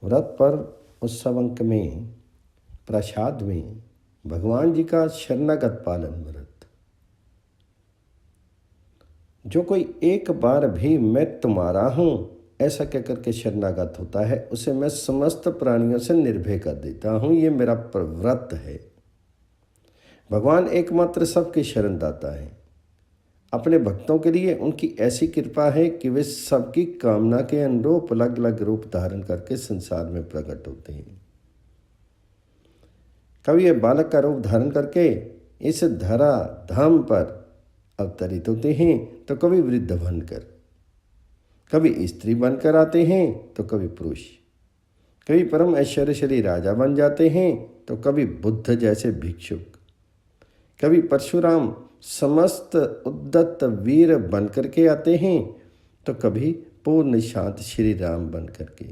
व्रत पर उत्सव अंक में प्रसाद में भगवान जी का शरणागत पालन व्रत। जो कोई एक बार भी मैं तुम्हारा हूँ ऐसा कहकर के शरणागत होता है, उसे मैं समस्त प्राणियों से निर्भय कर देता हूँ। ये मेरा व्रत है। भगवान एकमात्र सबके शरणदाता है। अपने भक्तों के लिए उनकी ऐसी कृपा है कि वे सबकी कामना के अनुरूप अलग अलग रूप धारण करके संसार में प्रकट होते हैं। कभी ये बालक का रूप धारण करके इस धरा धाम पर अवतरित होते हैं, तो कभी वृद्ध बनकर, कभी स्त्री बनकर आते हैं, तो कभी पुरुष, कभी परम ऐश्वर्यशाली राजा बन जाते हैं, तो कभी बुद्ध जैसे भिक्षुक, कभी परशुराम समस्त उद्दत वीर बन करके आते हैं, तो कभी पूर्ण शांत श्री राम बन करके,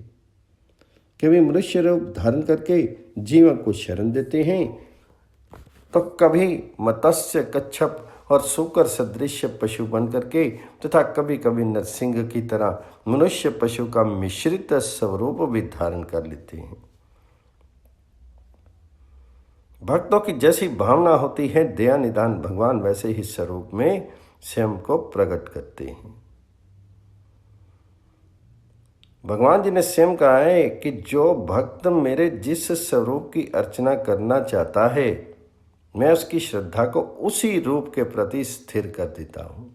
कभी मनुष्य रूप धारण करके जीवन को शरण देते हैं, तो कभी मत्स्य कच्छप और सूकर सदृश पशु बन करके, तथा कभी कभी नरसिंह की तरह मनुष्य पशु का मिश्रित स्वरूप भी धारण कर लेते हैं। भक्तों की जैसी भावना होती है, दया निदान भगवान वैसे ही स्वरूप में स्वयं को प्रकट करते हैं। भगवान जी ने स्वयं कहा है कि जो भक्त मेरे जिस स्वरूप की अर्चना करना चाहता है, मैं उसकी श्रद्धा को उसी रूप के प्रति स्थिर कर देता हूं।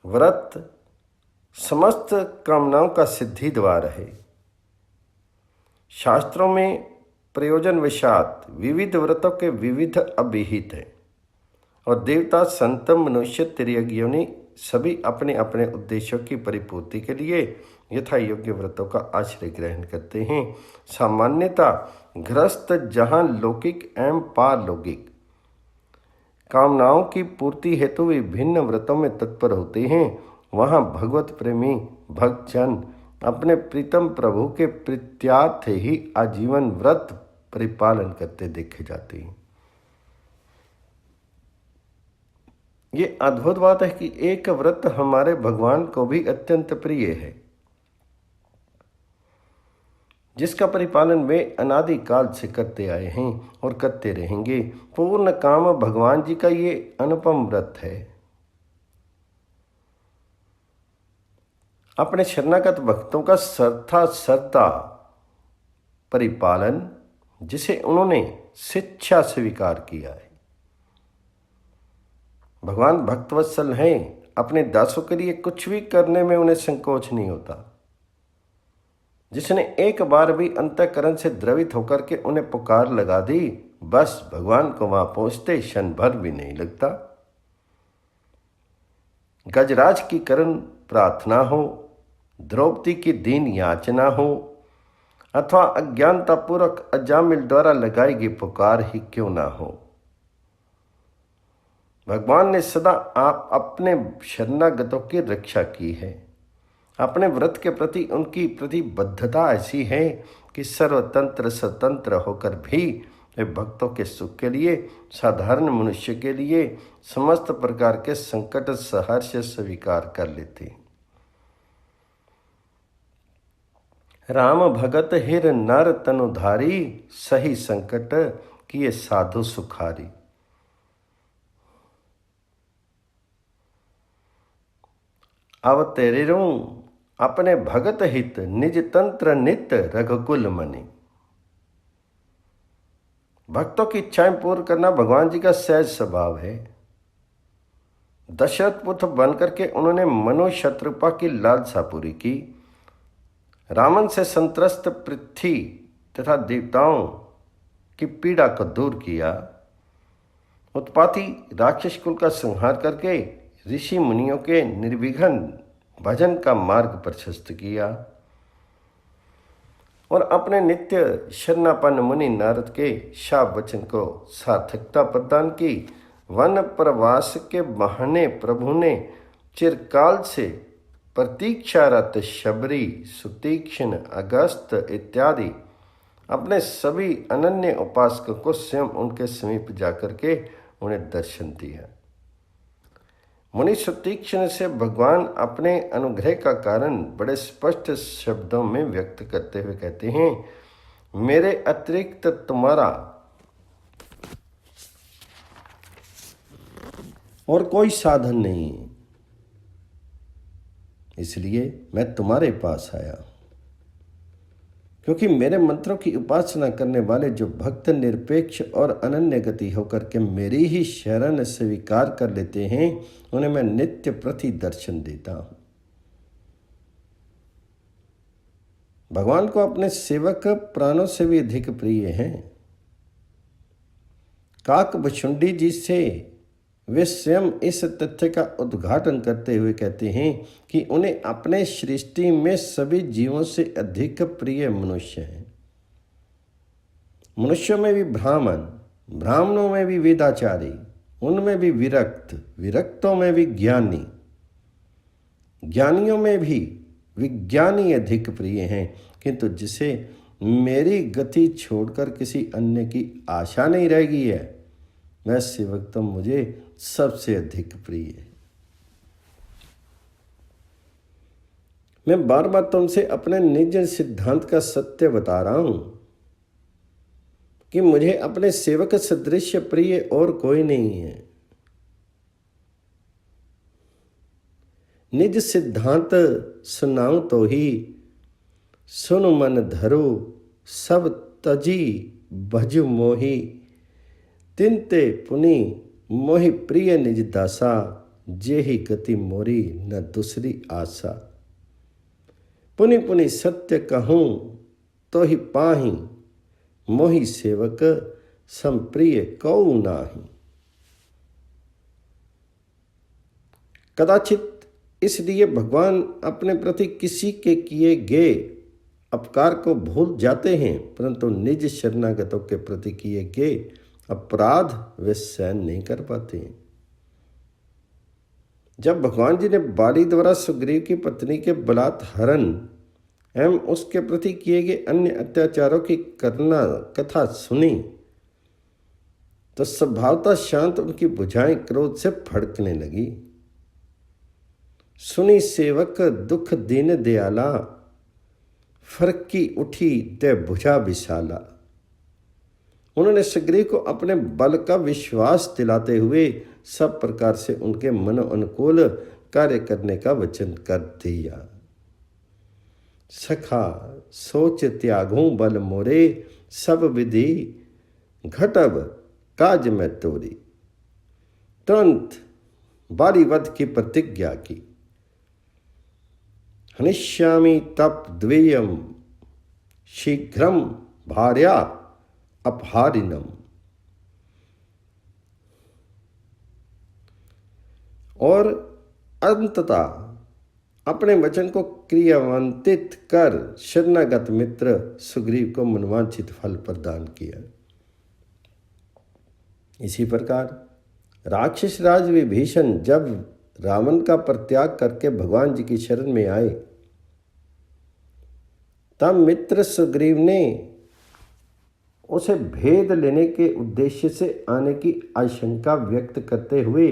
व्रत समस्त कामनाओं का सिद्धि द्वार है। शास्त्रों में प्रयोजन विषाद विविध व्रतों के विविध अभिहित हैं, और देवता संत मनुष्य त्रियज्ञोनि सभी अपने अपने उद्देश्यों की परिपूर्ति के लिए यथा योग्य व्रतों का आश्रय ग्रहण करते हैं। सामान्यतः गृहस्थ जहाँ लौकिक एवं पारलौकिक कामनाओं की पूर्ति हेतु विभिन्न व्रतों में तत्पर होते हैं, वहाँ भगवत प्रेमी भक्तजन अपने प्रीतम प्रभु के प्रीत्यार्थ ही आजीवन व्रत परिपालन करते देखे जाते हैं। ये अद्भुत बात है कि एक व्रत हमारे भगवान को भी अत्यंत प्रिय है, जिसका परिपालन वे अनादि काल से करते आए हैं और करते रहेंगे। पूर्ण काम भगवान जी का ये अनुपम व्रत है। अपने शरणागत भक्तों का सरता परिपालन, जिसे उन्होंने शिक्षा स्वीकार किया है। भगवान भक्तवत्सल हैं, अपने दासों के लिए कुछ भी करने में उन्हें संकोच नहीं होता। जिसने एक बार भी अंतःकरण से द्रवित होकर के उन्हें पुकार लगा दी, बस भगवान को वहां पहुंचते क्षण भर भी नहीं लगता। गजराज की करुण प्रार्थना हो, द्रौपदी की दीन याचना हो, अथवा अज्ञानतापूर्वक अजामिल द्वारा लगाई गई पुकार ही क्यों ना हो, भगवान ने सदा आप अपने शरणागतों की रक्षा की है। अपने व्रत के प्रति उनकी प्रतिबद्धता ऐसी है कि सर्वतंत्र स्वतंत्र होकर भी वे भक्तों के सुख के लिए, साधारण मनुष्य के लिए समस्त प्रकार के संकट सहर्ष स्वीकार कर लेते हैं। राम भगत हिर नर तनुधारी, सही संकट किए साधु सुखारी। अवतरिरूं अपने भगत हित, निज तंत्र नित रघुकुल मनि। भक्तों की इच्छाएं पूर्ण करना भगवान जी का सहज स्वभाव है। दशरथ पुत्र बनकर के उन्होंने मनु शत्रुपा की लालसा पूरी की। रावण से संत्रस्त पृथ्वी तथा देवताओं की पीड़ा को दूर किया। उत्पाती राक्षस कुल का संहार करके ऋषि मुनियों के निर्विघ्न भजन का मार्ग प्रशस्त किया, और अपने नित्य शरणापन्न मुनि नारद के शाप वचन को सार्थकता प्रदान की। वन प्रवास के बहाने प्रभु ने चिरकाल से प्रतीक्षारत शबरी, सुतीक्ष्ण, अगस्त इत्यादि अपने सभी अनन्य उपासकों को स्वयं उनके समीप जाकर के उन्हें दर्शन दिया। मुनि सुतीक्ष्ण से भगवान अपने अनुग्रह का कारण बड़े स्पष्ट शब्दों में व्यक्त करते हुए कहते हैं, मेरे अतिरिक्त तुम्हारा और कोई साधन नहीं है, इसलिए मैं तुम्हारे पास आया। क्योंकि मेरे मंत्रों की उपासना करने वाले जो भक्त निरपेक्ष और अनन्य गति होकर के मेरी ही शरण स्वीकार कर लेते हैं, उन्हें मैं नित्य प्रति दर्शन देता हूं। भगवान को अपने सेवक प्राणों से भी अधिक प्रिय हैं। काकभुशुंडी जी से वे स्वयं इस तथ्य का उद्घाटन करते हुए कहते हैं कि उन्हें अपने सृष्टि में सभी जीवों से अधिक प्रिय मनुष्य हैं। मनुष्यों में भी ब्राह्मण, ब्राह्मणों में भी वेदाचारी, उनमें भी विरक्त, विरक्तों में भी ज्ञानी, ज्ञानियों में भी विज्ञानी अधिक प्रिय हैं। किंतु जिसे मेरी गति छोड़कर किसी अन्य की आशा नहीं रह गई है, वह सेवक तो मुझे सबसे अधिक प्रिय है। मैं बार बार तुमसे अपने निज सिद्धांत का सत्य बता रहा हूं कि मुझे अपने सेवक सदृश प्रिय और कोई नहीं है। निज सिद्धांत सुनाऊं तो ही सुन मन धरो, सब तजी भज मोही, तिनते पुनि मोहि प्रिय निज दासा, जेहि गति मोरी न दूसरी आशा। पुनि पुनि सत्य कहूँ तो ही पाही, मोहि सेवक संप्रिय कौ नाही। कदाचित इसलिए भगवान अपने प्रति किसी के किए गए अपकार को भूल जाते हैं, परंतु निज शरणागतों के प्रति किए गए अपराध वे सहन नहीं कर पाते। जब भगवान जी ने बाली द्वारा सुग्रीव की पत्नी के बलात्हरण एवं उसके प्रति किए गए अन्य अत्याचारों की करुणा कथा सुनी, तो स्वभावतः शांत उनकी भुजाएं क्रोध से फड़कने लगी। सुनी सेवक दुख दीन दयाला, फरकी उठी ते भुजा विशाला। उन्होंने सुग्रीव को अपने बल का विश्वास दिलाते हुए सब प्रकार से उनके मन अनुकूल कार्य करने का वचन कर दिया। सखा सोच त्यागूं बल मोरे, सब विधि घटब काज में तोरी। तुरंत बालीवध की प्रतिज्ञा की। हनिष्यामि तप द्वेयम शीघ्रम भार्या अपहारिणम। और अंततः अपने वचन को क्रियान्वित कर शरणागत मित्र सुग्रीव को मनवांछित फल प्रदान किया। इसी प्रकार राक्षस राज विभीषण जब रावण का परित्याग करके भगवान जी की शरण में आए, तब मित्र सुग्रीव ने उसे भेद लेने के उद्देश्य से आने की आशंका व्यक्त करते हुए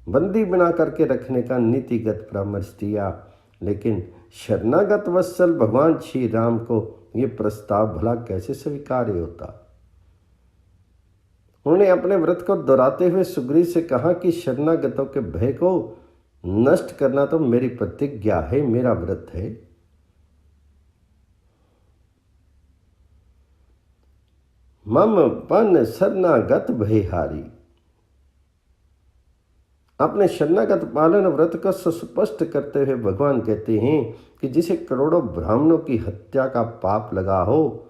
बंदी बना करके रखने का नीतिगत परामर्श दिया। लेकिन शरणागत वत्सल भगवान श्री राम को यह प्रस्ताव भला कैसे स्वीकार्य होता। उन्होंने अपने व्रत को दोहराते हुए सुग्रीव से कहा कि शरणागतों के भय को नष्ट करना तो मेरी प्रतिज्ञा है, मेरा व्रत है। मम पन शरणागत भयहारी। अपने शरणागत पालन व्रत का सुस्पष्ट करते हुए भगवान कहते हैं कि जिसे करोड़ों ब्राह्मणों की हत्या का पाप लगा हो,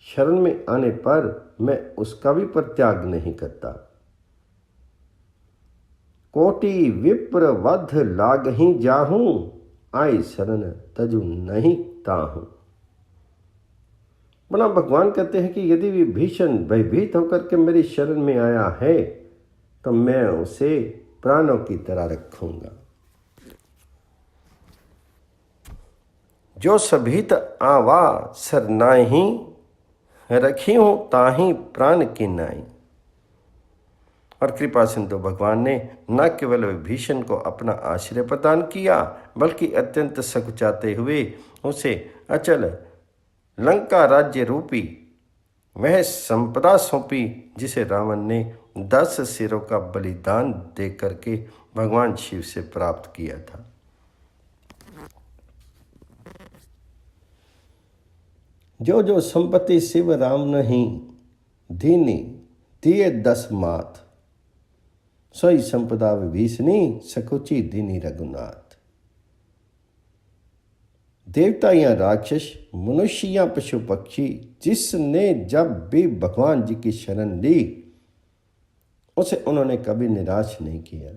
शरण में आने पर मैं उसका भी परित्याग नहीं करता। कोटि विप्र वध लागहि जाहूं, आई शरण तजु नहीं ताहूं। बना भगवान कहते हैं कि यदि विभीषण भयभीत होकर के मेरी शरण में आया है, तो मैं उसे प्राणों की तरह रखूंगा। जो सभीत आवा सरनाही, रखी हूं ताही प्राण की नाई। और कृपा सिंधु भगवान ने न केवल विभीषण को अपना आश्रय प्रदान किया बल्कि अत्यंत सकुचाते हुए उसे अचल लंका राज्य रूपी वह संपदा सौंपी जिसे रावण ने 10 सिरों का बलिदान दे करके भगवान शिव से प्राप्त किया था। जो जो संपत्ति शिव राम नहीं दीनी दिए 10 मात, सोई संपदा विभीषणी सकुची दीनी रघुनाथ। देवता या राक्षस, मनुष्य या पशु पक्षी, जिसने जब भी भगवान जी की शरण ली उसे उन्होंने कभी निराश नहीं किया।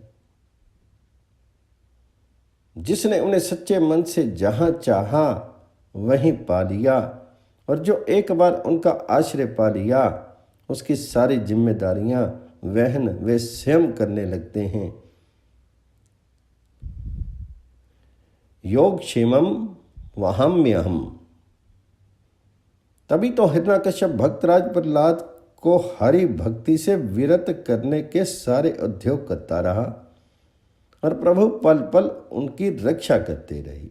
जिसने उन्हें सच्चे मन से जहां चाहा वहीं पा लिया और जो एक बार उनका आश्रय पा लिया उसकी सारी जिम्मेदारियां वहन वे स्वयं करने लगते हैं। योग क्षेमम वहाम्यहम। तभी तो हिरण्यकश्यप भक्तराज प्रहलाद को हरि भक्ति से विरत करने के सारे उद्योग करता रहा और प्रभु पल पल उनकी रक्षा करते रही।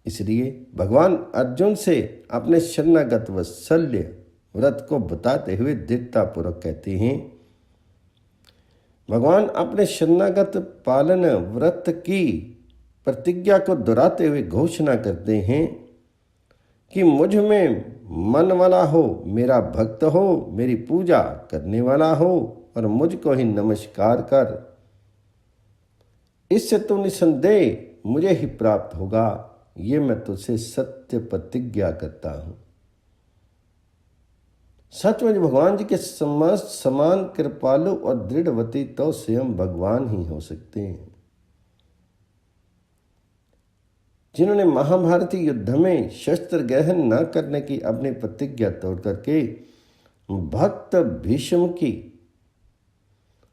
इसलिए भगवान अर्जुन से अपने शरणागत वत्सल्य व्रत को बताते हुए दृढ़तापूर्वक कहते हैं, भगवान अपने शरणागत पालन व्रत की प्रतिज्ञा को दोहराते हुए घोषणा करते हैं कि मुझ में मन वाला हो, मेरा भक्त हो, मेरी पूजा करने वाला हो और मुझको ही नमस्कार कर, इससे तू निसंदेह मुझे ही प्राप्त होगा। ये मैं तुझसे सत्य प्रतिज्ञा करता हूं। सचमुच भगवान जी के समान कृपालु और दृढ़वती तो स्वयं भगवान ही हो सकते हैं, जिन्होंने महाभारती युद्ध में शस्त्र ग्रहण न करने की अपनी प्रतिज्ञा तोड़ करके भक्त भीष्म की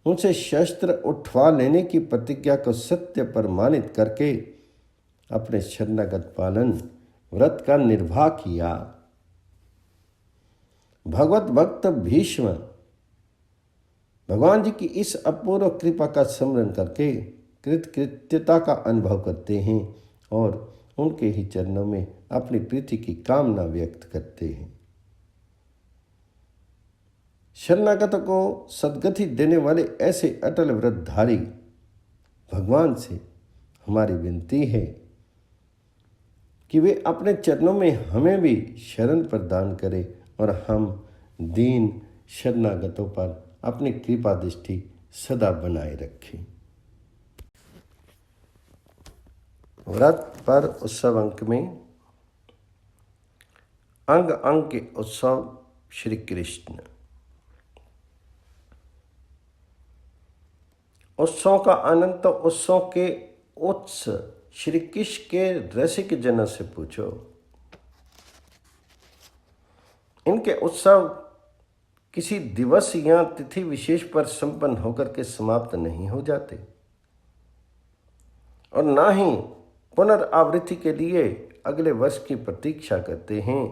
उनसे शस्त्र उठवा लेने की प्रतिज्ञा को सत्य प्रमाणित करके अपने शरणागत पालन व्रत का निर्वाह किया। भगवत भक्त भीष्म भगवान जी की इस अपूर्व कृपा का स्मरण करके कृतकृत्यता का अनुभव करते हैं और उनके ही चरणों में अपनी प्रीति की कामना व्यक्त करते हैं। शरणागत को सद्गति देने वाले ऐसे अटल व्रतधारी भगवान से हमारी विनती है कि वे अपने चरणों में हमें भी शरण प्रदान करें और हम दीन शरणागतों पर अपनी कृपा दृष्टि सदा बनाए रखें। व्रत पर उत्सव अंक में अंग अंग के उत्सव श्री कृष्ण। उत्सव का आनंद तो उत्सव के उत्स श्री कृष्ण के रसिक जनों से पूछो। इनके उत्सव किसी दिवस या तिथि विशेष पर संपन्न होकर के समाप्त नहीं हो जाते और ना ही पुनरावृत्ति के लिए अगले वर्ष की प्रतीक्षा करते हैं।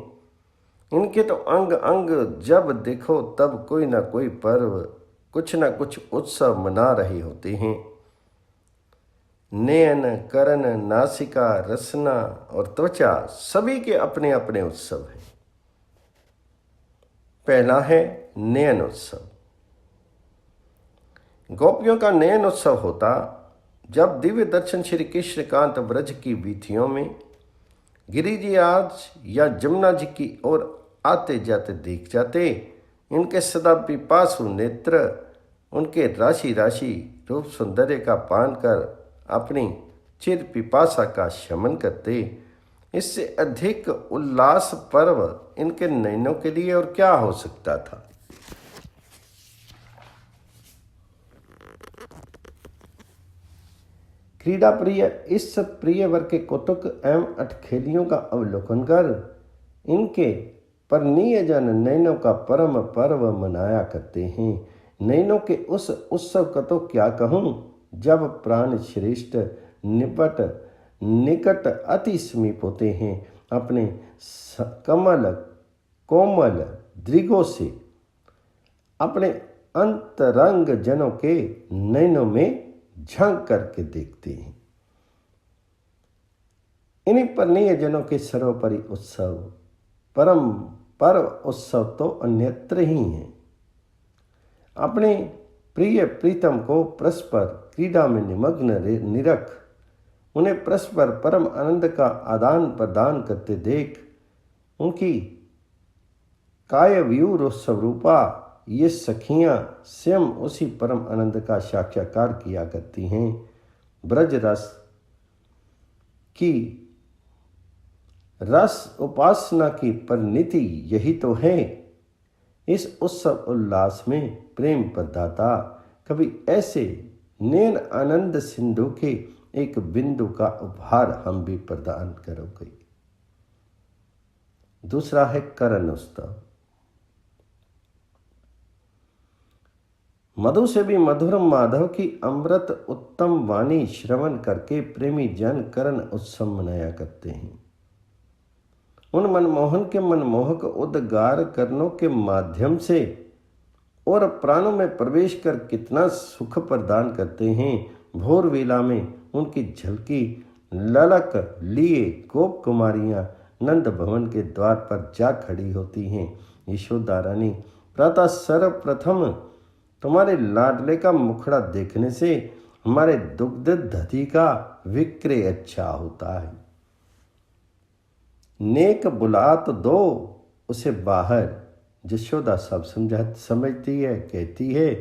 इनके तो अंग अंग जब देखो तब कोई ना कोई पर्व, कुछ ना कुछ उत्सव मना रहे होते हैं। नयन, करण, नासिका, रसना और त्वचा सभी के अपने अपने उत्सव हैं। पहला है नयन उत्सव। गोपियों का नयन उत्सव होता जब दिव्य दर्शन श्री कृष्णकांत ब्रज की वीथियों में गिरिराज या जमुना जी की ओर आते जाते देख जाते। इनके सदा पिपासु नेत्र उनके राशि राशि रूप सौंदर्य का पान कर अपनी चिर पिपासा का शमन करते। इससे अधिक उल्लास पर्व इनके नयनों के लिए और क्या हो सकता था। क्रीड़ा प्रिय इस प्रिय वर्ग के कौतुक एवं अटखेलियों का अवलोकन कर इनके परनीय जन नयनों का परम पर्व मनाया करते हैं। नयनों के उस उत्सव का तो क्या कहूँ, जब प्राण श्रेष्ठ निकट अति समीप होते हैं। अपने कमल कोमल दृगों से अपने अंतरंग जनों के नयनों में झांक करके देखते हैं। इन्हीं परनीय जनों के सर्वोपरि उत्सव परम पर्व उत्सव तो अन्यत्र ही है। अपने प्रिय प्रीतम को परस्पर क्रीड़ा में निमग्न निरख उन्हें परस्पर परम आनंद का आदान प्रदान करते देख उनकी कायव्यूर स्वरूपा ये सखियां स्वयं उसी परम आनंद का साक्षात्कार किया करती हैं। ब्रज रस की रस उपासना की परिणति यही तो है। इस उत्सव उल्लास में प्रेम प्रदाता कभी ऐसे नैन आनंद सिंधु के एक बिंदु का उपहार हम भी प्रदान करोगे। दूसरा है करण उत्सव। मधु से भी मधुर माधव की अमृत उत्तम वाणी श्रवण करके प्रेमी जन करण उत्सव मनाया करते हैं। उन मनमोहन के मनमोहक उद्गार कर्णों के माध्यम से और प्राणों में प्रवेश कर कितना सुख प्रदान करते हैं। भोर वेला में उनकी झलकी ललक लिए गोप कुमारियां नंद भवन के द्वार पर जा खड़ी होती हैं। यशोदा रानी प्रातः सर्वप्रथम तुम्हारे लाडले का मुखड़ा देखने से हमारे दुग्ध दधि का विक्रय अच्छा होता है। नेक बुलात दो उसे बाहर। यशोदा सब समझती है, कहती है,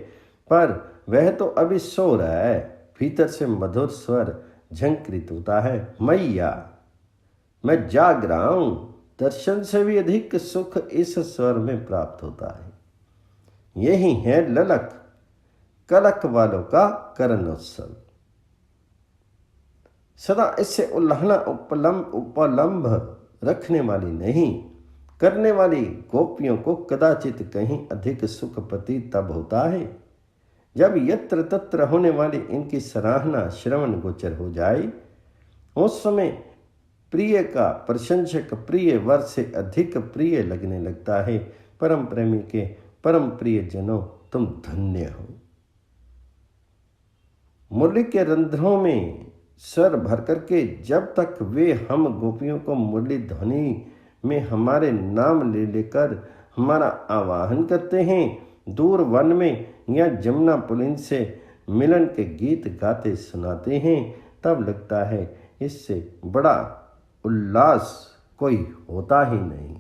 पर वह तो अभी सो रहा है। भीतर से मधुर स्वर झंकृत होता है, मैया मैं जाग रहा हूं। दर्शन से भी अधिक सुख इस स्वर में प्राप्त होता है। यही है ललक कलक वालों का करण उत्सव। सदा इससे उल्लाहना उपलम्भ रखने वाली नहीं, करने वाली गोपियों को कदाचित कहीं अधिक सुख प्रतीत तब होता है जब यत्र तत्र होने वाली इनकी सराहना श्रवण गोचर हो जाए। उस समय प्रिय का प्रशंसक प्रिय वर से अधिक प्रिय लगने लगता है। परम प्रेमी के परम प्रिय जनों, तुम धन्य हो। मुरली के रंध्रों में सर भर करके जब तक वे हम गोपियों को मुरली ध्वनि में हमारे नाम ले लेकर हमारा आवाहन करते हैं, दूर वन में या जमुना पुलिन से मिलन के गीत गाते सुनाते हैं, तब लगता है इससे बड़ा उल्लास कोई होता ही नहीं।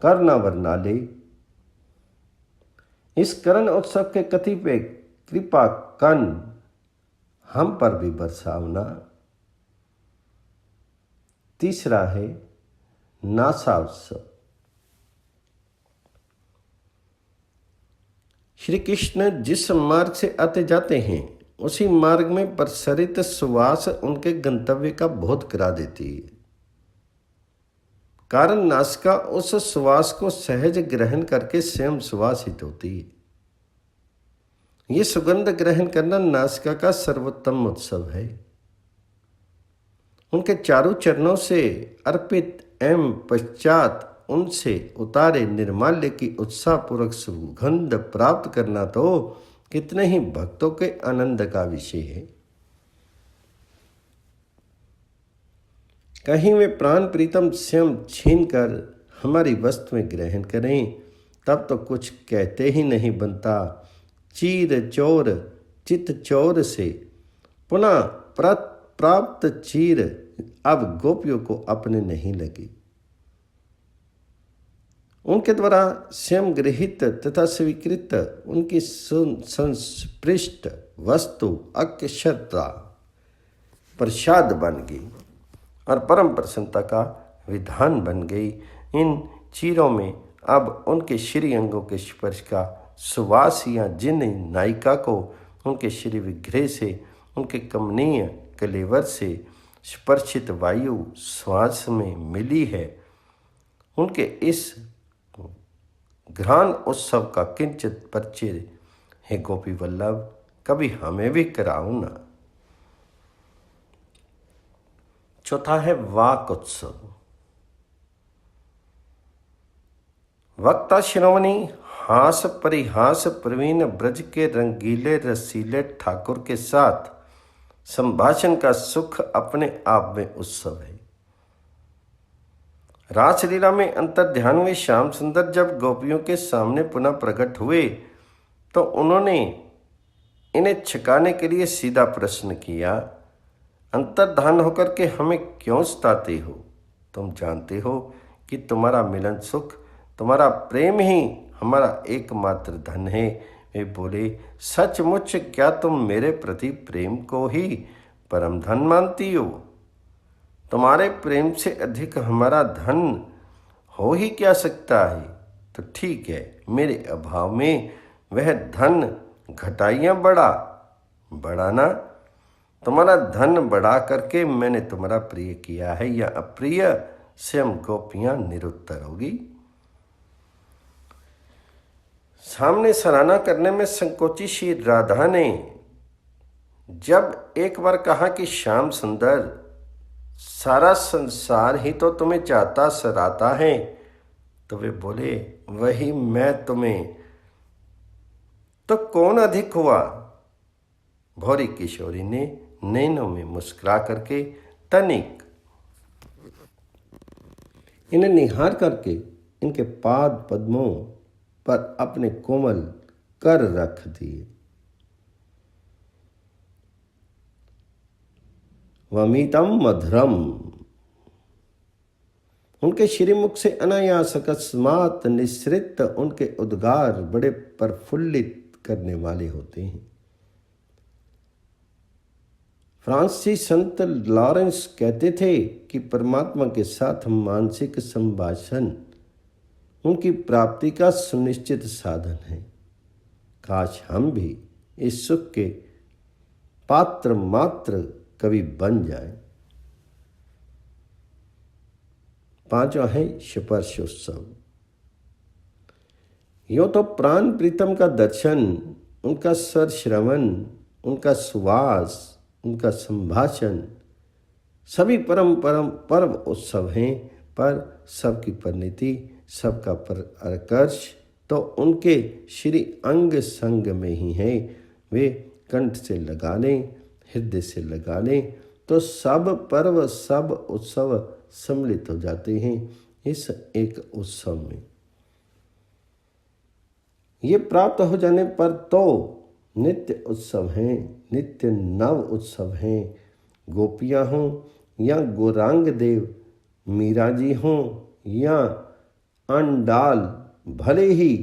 करना वर्णाले। इस करण उत्सव के कतिपय कृपा कण हम पर भी बरसावना। तीसरा है नासा उत्सव। श्री कृष्ण जिस मार्ग से आते जाते हैं उसी मार्ग में प्रसरित सुवास उनके गंतव्य का बोध करा देती है। कारण नासिका उस सुवास को सहज ग्रहण करके स्वयं सुवासित होती है। ये सुगंध ग्रहण करना नासिका का सर्वोत्तम उत्सव है। उनके चारों चरणों से अर्पित एवं पश्चात उनसे उतारे निर्माल्य की उत्साहपूर्वक सुगंध प्राप्त करना तो कितने ही भक्तों के आनंद का विषय है। कहीं वे प्राण प्रीतम स्वयं छीन कर हमारी वस्तु में ग्रहण करें तब तो कुछ कहते ही नहीं बनता। चीर चोर चित चोर से पुनः प्राप्त चीर अब गोपियों को अपने नहीं लगी। उनके द्वारा स्वयं गृहित तथा स्वीकृत उनकी संस्पृष्ट वस्तु अक्षरता प्रसाद बन गई और परम प्रसन्नता का विधान बन गई। इन चीरों में अब उनके श्री अंगों के स्पर्श का सुवास या जिन नायिका को उनके श्री विग्रह से उनके कमनीय कलेवर से स्पर्शित वायु श्वास में मिली है, उनके इस घ्राण उत्सव का किंचित परिचय है गोपी वल्लभ, कभी हमें भी कराओ ना। चौथा है वाक उत्सव। वक्ता शिरोमणि हास परिहास प्रवीण ब्रज के रंगीले रसीले ठाकुर के साथ संभाषण का सुख अपने आप में उत्सव है। रासलीला में अंतर ध्यान हुए श्याम सुंदर जब गोपियों के सामने पुनः प्रकट हुए तो उन्होंने इन्हें छिकाने के लिए सीधा प्रश्न किया, अंतर्धान होकर के हमें क्यों सताते हो? तुम जानते हो कि तुम्हारा मिलन सुख, तुम्हारा प्रेम ही हमारा एकमात्र धन है। वे बोले, सचमुच क्या तुम मेरे प्रति प्रेम को ही परम धन मानती हो? तुम्हारे प्रेम से अधिक हमारा धन हो ही क्या सकता है? तो ठीक है, मेरे अभाव में वह धन घटाइयाँ बढ़ाना। तुम्हारा धन बढ़ा करके मैंने तुम्हारा प्रिय किया है या अप्रिय से हम गोपियाँ निरुत्तर होगी। सामने सराहना करने में संकोची श्री राधा ने जब एक बार कहा कि श्याम सुंदर, सारा संसार ही तो तुम्हें चाहता सराहता है, तो वे बोले, वही मैं तुम्हें तो कौन अधिक हुआ? भौरी किशोरी ने नैनों में मुस्कुरा करके तनिक इन्हें निहार करके इनके पाद पद्मों पर अपने कोमल कर रख दिए। वमितम मधुरम, उनके श्रीमुख से अनायास अकस्मात निसृत उनके उद्गार बड़े प्रफुल्लित करने वाले होते हैं। फ्रांसीसी संत लॉरेंस कहते थे कि परमात्मा के साथ मानसिक संभाषण उनकी प्राप्ति का सुनिश्चित साधन है। काश हम भी इस सुख के पात्र मात्र कभी बन जाए। पांचवा है स्पर्शोत्सव। यो तो प्राण प्रीतम का दर्शन, उनका स्वर श्रवण, उनका सुवास, उनका संभाषण सभी परम पर्व उत्सव हैं, पर सबकी परिणति, सबका प्रकर्ष तो उनके श्री अंग संग में ही है। वे कंठ से लगा लें, हृदय से लगा लें तो सब पर्व सब उत्सव सम्मिलित हो जाते हैं इस एक उत्सव में। ये प्राप्त हो जाने पर तो नित्य उत्सव हैं, नित्य नव उत्सव हैं। गोपियाँ हों या गौरांग देव, मीरा जी हों या अंडाल, भले ही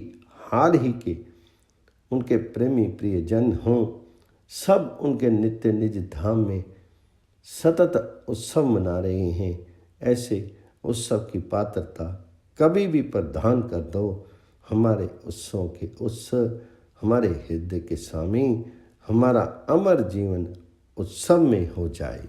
हाल ही के उनके प्रेमी प्रियजन हों, सब उनके नित्य निज धाम में सतत उत्सव मना रहे हैं। ऐसे उत्सव की पात्रता कभी भी प्रदान कर दो। हमारे उत्सवों के उत्सव हमारे हृदय के स्वामी, हमारा अमर जीवन उत्सव में हो जाए।